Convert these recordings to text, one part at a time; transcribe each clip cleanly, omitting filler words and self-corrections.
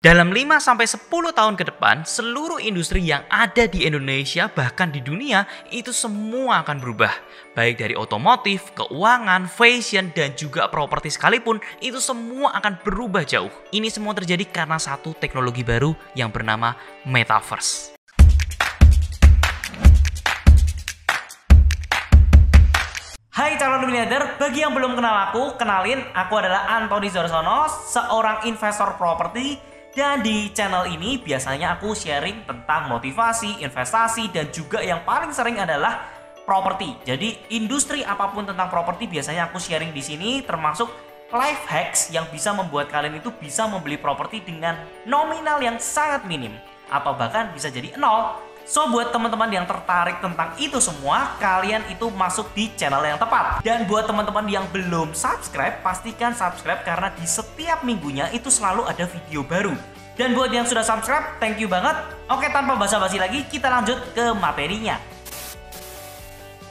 Dalam 5-10 tahun ke depan, seluruh industri yang ada di Indonesia bahkan di dunia itu semua akan berubah. Baik dari otomotif, keuangan, fashion, dan juga properti sekalipun, itu semua akan berubah jauh. Ini semua terjadi karena satu teknologi baru yang bernama Metaverse. Hai calon miliarder, bagi yang belum kenal aku, kenalin, aku adalah Antoni Zorsono, seorang investor properti. Dan di channel ini biasanya aku sharing tentang motivasi, investasi, dan juga yang paling sering adalah properti. Jadi industri apapun tentang properti biasanya aku sharing di sini, termasuk life hacks yang bisa membuat kalian itu bisa membeli properti dengan nominal yang sangat minim, atau bahkan bisa jadi nol. So, buat teman-teman yang tertarik tentang itu semua, kalian itu masuk di channel yang tepat. Dan buat teman-teman yang belum subscribe, pastikan subscribe karena di setiap minggunya itu selalu ada video baru. Dan buat yang sudah subscribe, thank you banget. Oke, tanpa basa-basi lagi, kita lanjut ke materinya.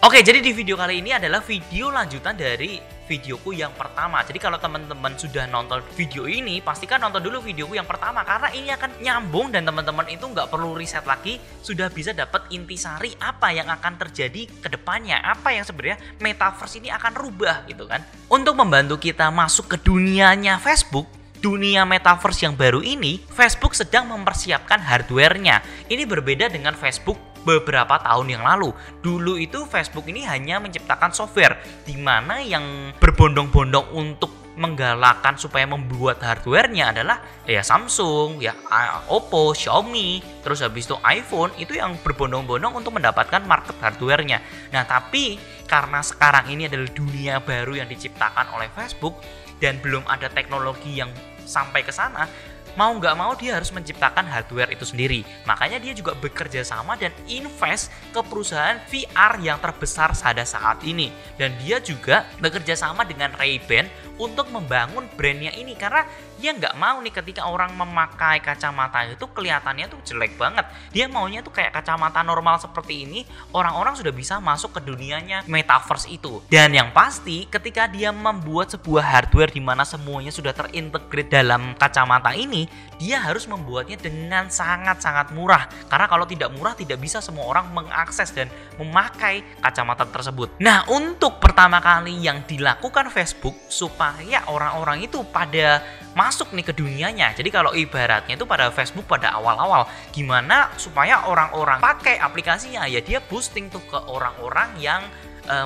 Oke, jadi di video kali ini adalah video lanjutan dari videoku yang pertama. Jadi kalau teman-teman sudah nonton video ini, pastikan nonton dulu videoku yang pertama, karena ini akan nyambung dan teman-teman itu nggak perlu riset lagi, sudah bisa dapat intisari apa yang akan terjadi ke depannya, apa yang sebenarnya Metaverse ini akan rubah gitu kan. Untuk membantu kita masuk ke dunianya Facebook, dunia Metaverse yang baru ini, Facebook sedang mempersiapkan hardware-nya. Ini berbeda dengan Facebook beberapa tahun yang lalu. Dulu itu Facebook ini hanya menciptakan software, di mana yang berbondong-bondong untuk menggalakkan supaya membuat hardware-nya adalah ya Samsung, ya Oppo, Xiaomi, terus habis itu iPhone, itu yang berbondong-bondong untuk mendapatkan market hardware-nya. Nah, tapi karena sekarang ini adalah dunia baru yang diciptakan oleh Facebook dan belum ada teknologi yang sampai ke sana, mau nggak mau dia harus menciptakan hardware itu sendiri. Makanya dia juga bekerja sama dan invest ke perusahaan VR yang terbesar pada saat ini. Dan dia juga bekerja sama dengan Ray-Ban untuk membangun brandnya ini, karena dia nggak mau nih ketika orang memakai kacamata itu kelihatannya tuh jelek banget. Dia maunya tuh kayak kacamata normal seperti ini, orang-orang sudah bisa masuk ke dunianya Metaverse itu. Dan yang pasti ketika dia membuat sebuah hardware di mana semuanya sudah terintegrate dalam kacamata ini, dia harus membuatnya dengan sangat-sangat murah. Karena kalau tidak murah, tidak bisa semua orang mengakses dan memakai kacamata tersebut. Nah, untuk pertama kali yang dilakukan Facebook supaya orang-orang itu pada masuk nih ke dunianya. Jadi kalau ibaratnya itu pada Facebook pada awal-awal, gimana supaya orang-orang pakai aplikasinya, ya dia boosting tuh ke orang-orang yang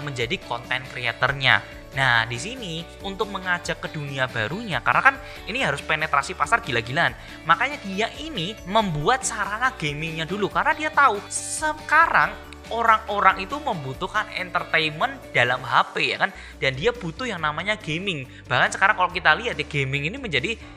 menjadi content creator-nya. Nah, di sini untuk mengajak ke dunia barunya, karena kan ini harus penetrasi pasar gila-gilaan. Makanya dia ini membuat sarana gamingnya dulu, karena dia tahu sekarang orang-orang itu membutuhkan entertainment dalam HP, ya kan, dan dia butuh yang namanya gaming. Bahkan sekarang kalau kita lihat ya, gaming ini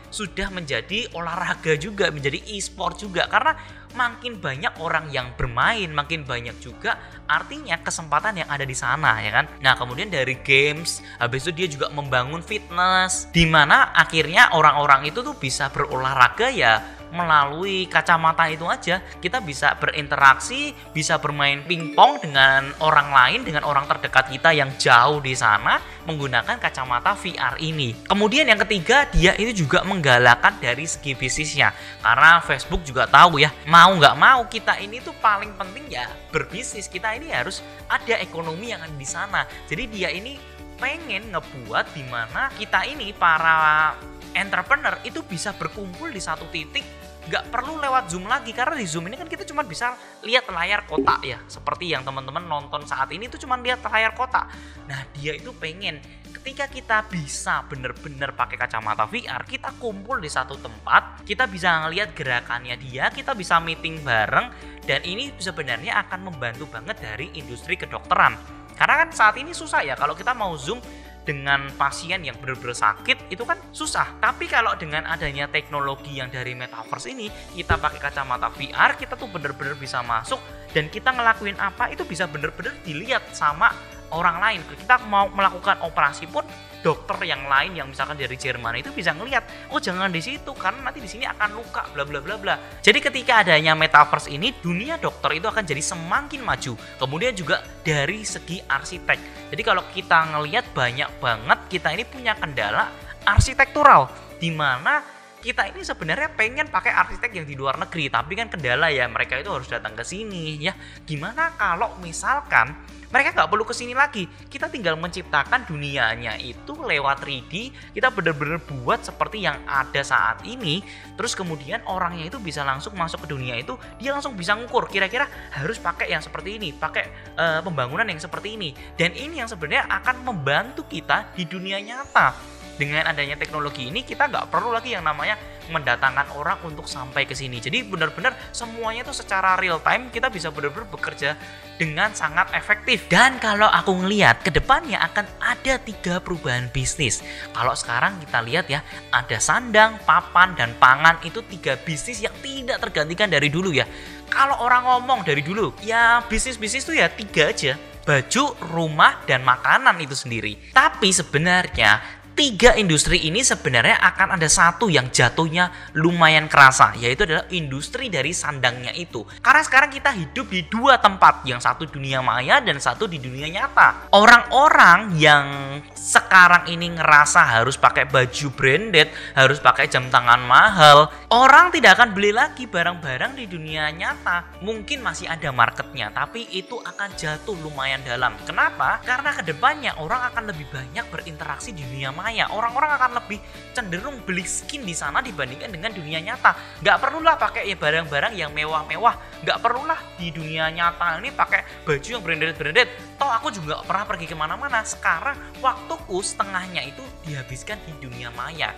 sudah menjadi olahraga juga, menjadi e-sport juga, karena makin banyak orang yang bermain, makin banyak juga artinya kesempatan yang ada di sana, ya kan. Nah, kemudian dari games, habis itu dia juga membangun fitness, di mana akhirnya orang-orang itu tuh bisa berolahraga ya melalui kacamata itu aja. Kita bisa berinteraksi, bisa bermain pingpong dengan orang lain, dengan orang terdekat kita yang jauh di sana menggunakan kacamata VR ini. Kemudian yang ketiga, dia itu juga menggalakkan dari segi bisnisnya, karena Facebook juga tahu ya, mau nggak mau kita ini tuh paling penting ya berbisnis. Kita ini harus ada ekonomi yang ada di sana. Jadi dia ini pengen ngebuat di mana kita ini para entrepreneur itu bisa berkumpul di satu titik, nggak perlu lewat Zoom lagi, karena di Zoom ini kan kita cuma bisa lihat layar kotak ya, seperti yang teman-teman nonton saat ini itu cuma lihat layar kotak. Nah, dia itu pengen ketika kita bisa bener-bener pakai kacamata VR, kita kumpul di satu tempat, kita bisa ngelihat gerakannya dia, kita bisa meeting bareng, dan ini sebenarnya akan membantu banget dari industri kedokteran. Karena kan saat ini susah ya kalau kita mau Zoom dengan pasien yang benar-benar sakit, itu kan susah. Tapi kalau dengan adanya teknologi yang dari Metaverse ini, kita pakai kacamata VR, kita tuh benar-benar bisa masuk, dan kita ngelakuin apa itu bisa benar-benar dilihat sama orang lain. Kita mau melakukan operasi pun, dokter yang lain yang misalkan dari Jerman itu bisa ngelihat, oh jangan di situ karena nanti di sini akan luka, bla bla bla bla. Jadi ketika adanya Metaverse ini, dunia dokter itu akan jadi semakin maju. Kemudian juga dari segi arsitek. Jadi kalau kita ngelihat banyak banget kita ini punya kendala arsitektural, di mana kita ini sebenarnya pengen pakai arsitek yang di luar negeri, tapi kan kendala ya mereka itu harus datang ke sini ya. Gimana kalau misalkan mereka nggak perlu ke sini lagi, kita tinggal menciptakan dunianya itu lewat 3D, kita benar-benar buat seperti yang ada saat ini, terus kemudian orangnya itu bisa langsung masuk ke dunia itu, dia langsung bisa ngukur kira-kira harus pakai yang seperti ini, pakai pembangunan yang seperti ini, dan ini yang sebenarnya akan membantu kita di dunia nyata. Dengan adanya teknologi ini kita nggak perlu lagi yang namanya mendatangkan orang untuk sampai ke sini. Jadi benar-benar semuanya itu secara real time kita bisa benar-benar bekerja dengan sangat efektif. Dan kalau aku ngelihat ke depannya akan ada 3 perubahan bisnis. Kalau sekarang kita lihat ya, ada sandang, papan, dan pangan, itu 3 bisnis yang tidak tergantikan dari dulu ya. Kalau orang ngomong dari dulu, ya bisnis-bisnis itu ya 3 aja. Baju, rumah, dan makanan itu sendiri. Tapi sebenarnya 3 industri ini sebenarnya akan ada satu yang jatuhnya lumayan kerasa, yaitu adalah industri dari sandangnya itu. Karena sekarang kita hidup di 2 tempat, yang satu dunia maya dan satu di dunia nyata. Orang-orang yang sekarang ini ngerasa harus pakai baju branded, harus pakai jam tangan mahal, orang tidak akan beli lagi barang-barang di dunia nyata. Mungkin masih ada marketnya, tapi itu akan jatuh lumayan dalam. Kenapa? Karena kedepannya orang akan lebih banyak berinteraksi di dunia maya. Orang-orang akan lebih cenderung beli skin di sana dibandingkan dengan dunia nyata. Nggak perlulah pakai ya barang-barang yang mewah-mewah. Nggak perlulah di dunia nyata ini pakai baju yang branded-branded. Toh aku juga nggak pernah pergi kemana-mana. Sekarang waktuku setengahnya itu dihabiskan di dunia maya.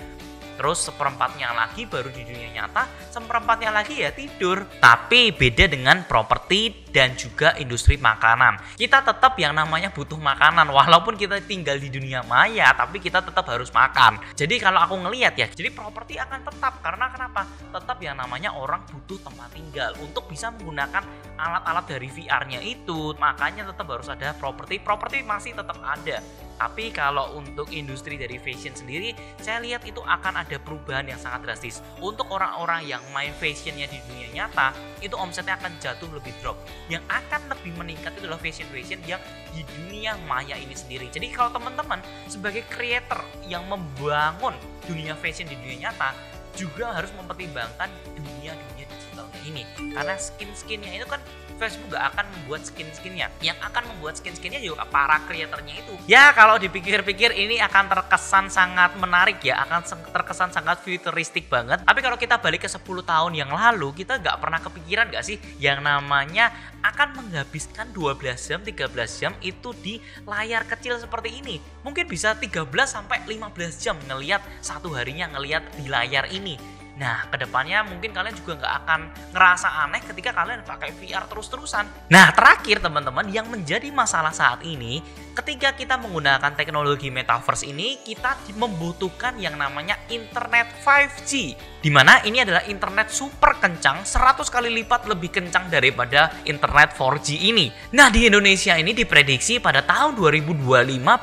Terus seperempatnya lagi baru di dunia nyata, seperempatnya lagi ya tidur. Tapi beda dengan properti dan juga industri makanan. Kita tetap yang namanya butuh makanan, walaupun kita tinggal di dunia maya, tapi kita tetap harus makan. Jadi kalau aku ngelihat ya, jadi properti akan tetap, karena kenapa? Tetap yang namanya orang butuh tempat tinggal untuk bisa menggunakan alat-alat dari VR-nya itu. Makanya tetap harus ada properti masih tetap ada. Tapi kalau untuk industri dari fashion sendiri, saya lihat itu akan ada perubahan yang sangat drastis. Untuk orang-orang yang main fashionnya di dunia nyata, itu omsetnya akan jatuh lebih drop. Yang akan lebih meningkat itu adalah fashion yang di dunia maya ini sendiri. Jadi kalau teman-teman sebagai creator yang membangun dunia fashion di dunia nyata, juga harus mempertimbangkan dunia-dunia digitalnya ini. Karena skin-skinnya itu kan Facebook gak akan membuat skin-skinnya. Yang akan membuat skin-skinnya juga para kreatornya itu. Ya kalau dipikir-pikir ini akan terkesan sangat menarik ya. Akan terkesan sangat futuristik banget. Tapi kalau kita balik ke 10 tahun yang lalu, kita gak pernah kepikiran gak sih yang namanya akan menghabiskan 12 jam, 13 jam itu di layar kecil seperti ini. Mungkin bisa 13 sampai 15 jam ngelihat satu harinya ngelihat di layar ini. Nah, kedepannya mungkin kalian juga nggak akan ngerasa aneh ketika kalian pakai VR terus-terusan. Nah, terakhir teman-teman, yang menjadi masalah saat ini, ketika kita menggunakan teknologi metaverse ini, kita membutuhkan yang namanya internet 5G. Dimana ini adalah internet super kencang, 100 kali lipat lebih kencang daripada internet 4G ini. Nah, di Indonesia ini diprediksi pada tahun 2025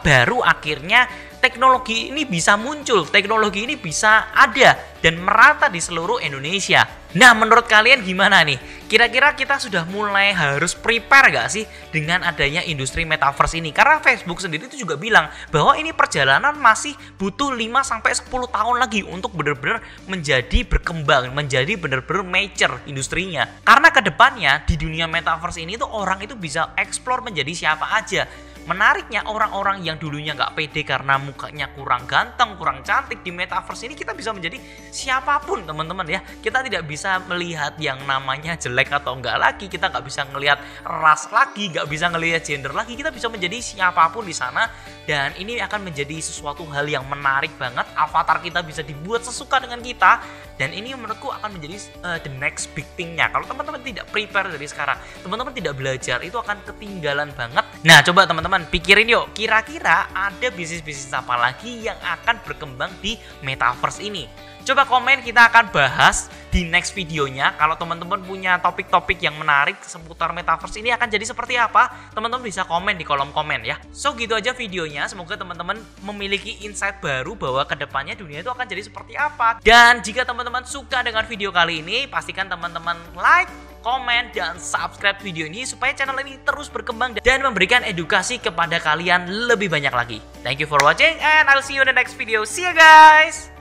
baru akhirnya teknologi ini bisa muncul, teknologi ini bisa ada dan merata di seluruh Indonesia. Nah, menurut kalian gimana nih? Kira-kira kita sudah mulai harus prepare gak sih dengan adanya industri metaverse ini? Karena Facebook sendiri itu juga bilang bahwa ini perjalanan masih butuh 5-10 tahun lagi untuk benar-benar menjadi berkembang, menjadi benar-benar mature industrinya. Karena kedepannya di dunia metaverse ini tuh orang itu bisa explore menjadi siapa aja. Menariknya, orang-orang yang dulunya nggak pede karena mukanya kurang ganteng, kurang cantik, di metaverse ini kita bisa menjadi siapapun teman-teman ya. Kita tidak bisa melihat yang namanya jelek atau enggak lagi, kita nggak bisa ngelihat ras lagi, nggak bisa ngelihat gender lagi, kita bisa menjadi siapapun di sana. Dan ini akan menjadi sesuatu hal yang menarik banget. Avatar kita bisa dibuat sesuka dengan kita, dan ini menurutku akan menjadi the next big thing-nya. Kalau teman-teman tidak prepare dari sekarang, teman-teman tidak belajar, itu akan ketinggalan banget. Nah, coba teman-teman pikirin yuk, kira-kira ada bisnis-bisnis apa lagi yang akan berkembang di metaverse ini? Coba komen, kita akan bahas di next videonya. Kalau teman-teman punya topik-topik yang menarik seputar metaverse ini akan jadi seperti apa, teman-teman bisa komen di kolom komen ya. So gitu aja videonya, semoga teman-teman memiliki insight baru bahwa kedepannya dunia itu akan jadi seperti apa. Dan jika teman-teman suka dengan video kali ini, pastikan teman-teman like, komen, dan subscribe video ini supaya channel ini terus berkembang dan memberikan edukasi kepada kalian lebih banyak lagi. Thank you for watching and I'll see you in the next video. See you guys!